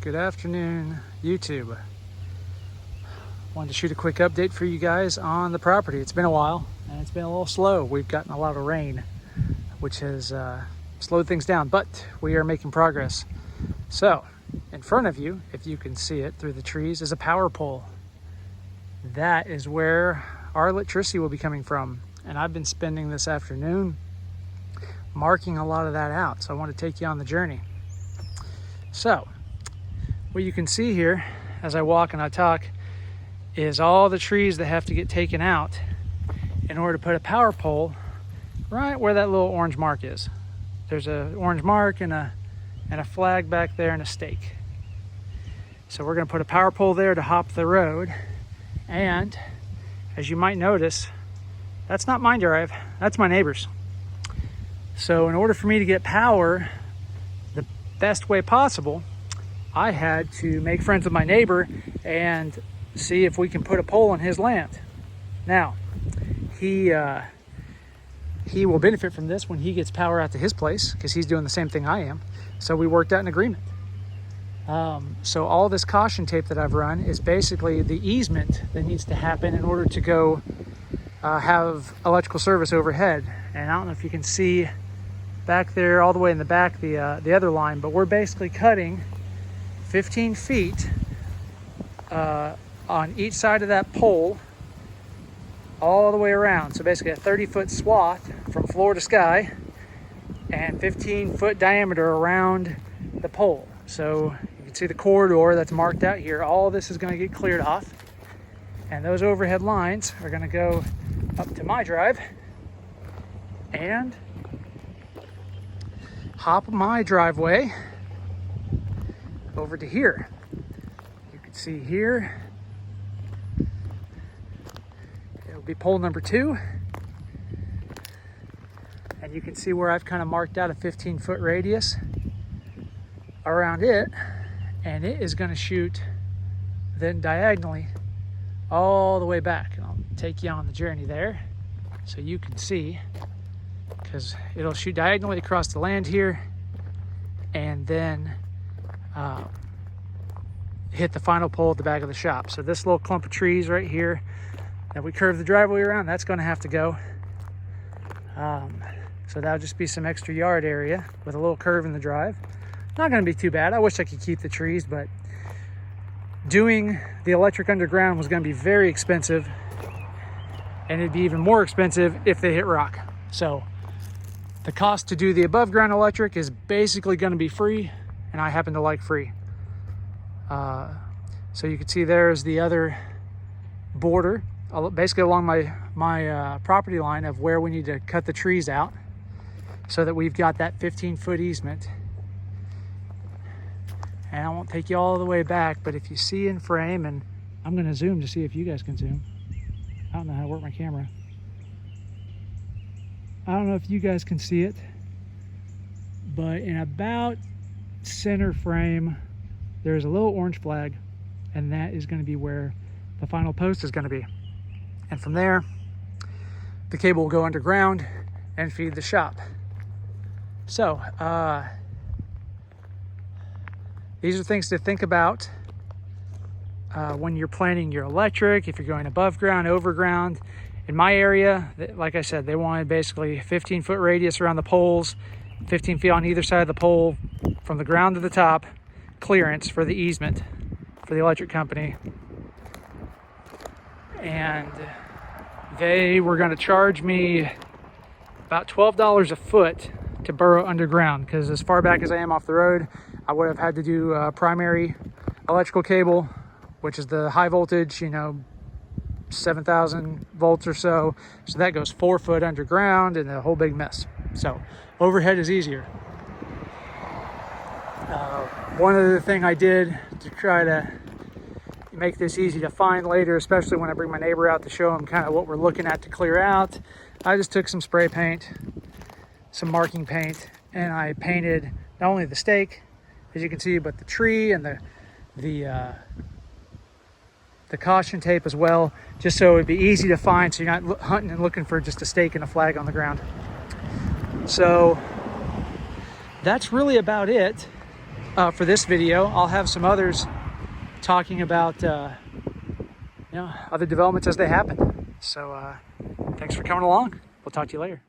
Good afternoon, YouTube. Wanted to shoot a quick update for you guys on the property. It's been a while and it's been a little slow. We've gotten a lot of rain, which has slowed things down, but we are making progress. So, in front of you, if you can see it through the trees, is a power pole. That is where our electricity will be coming from. And I've been spending this afternoon marking a lot of that out. So I want to take you on the journey. So, what you can see here as I walk and I talk is all the trees that have to get taken out in order to put a power pole right where that little orange mark is. There's an orange mark and a flag back there and a stake. So we're going to put a power pole there to hop the road. And as you might notice, that's not my drive, that's my neighbor's. So in order for me to get power the best way possible, I had to make friends with my neighbor and see if we can put a pole on his land. Now, he will benefit from this when he gets power out to his place because he's doing the same thing I am. So we worked out an agreement. So all this caution tape that I've run is basically the easement that needs to happen in order to go have electrical service overhead. And I don't know if you can see back there all the way in the back the other line, but we're basically cutting 15 feet on each side of that pole all the way around. So basically a 30-foot swath from floor to sky and 15-foot diameter around the pole. So you can see the corridor that's marked out here. All this is going to get cleared off, and those overhead lines are going to go up to my drive and hop my driveway over to here. You can see here, it'll be pole number 2. And you can see where I've kind of marked out a 15-foot radius around it. And it is going to shoot then diagonally all the way back. I'll take you on the journey there so you can see, because it'll shoot diagonally across the land here and then hit the final pole at the back of the shop. So this little clump of trees right here that we curve the driveway around, that's going to have to go. So that'll just be some extra yard area with a little curve in the drive. Not going to be too bad. I wish I could keep the trees, but doing the electric underground was going to be very expensive, and it'd be even more expensive if they hit rock. So the cost to do the above ground electric is basically going to be free, and I happen to like free. So you can see there's the other border, basically along my property line of where we need to cut the trees out so that we've got that 15-foot easement. And I won't take you all the way back, but if you see in frame, and I'm going to zoom to see if you guys can zoom. I don't know how to work my camera. I don't know if you guys can see it, but in about center frame, there's a little orange flag, and that is going to be where the final post is going to be. And from there, the cable will go underground and feed the shop. So, these are things to think about when you're planning your electric, if you're going above ground, over ground. In my area, like I said, they wanted basically 15-foot radius around the poles, 15 feet on either side of the pole from the ground to the top, clearance for the easement for the electric company. And they were going to charge me about $12 a foot to burrow underground, because as far back as I am off the road, I would have had to do primary electrical cable, which is the high voltage, 7,000 volts or so. So that goes 4 foot underground and a whole big mess. So overhead is easier. One other thing I did to try to make this easy to find later, especially when I bring my neighbor out to show him kind of what we're looking at to clear out, I just took some spray paint, some marking paint, and I painted not only the stake, as you can see, but the tree and the caution tape as well, just so it'd be easy to find, so you're not hunting and looking for just a stake and a flag on the ground. So that's really about it. for this video. I'll have some others talking about other developments as they happen. So thanks for coming along. We'll talk to you later.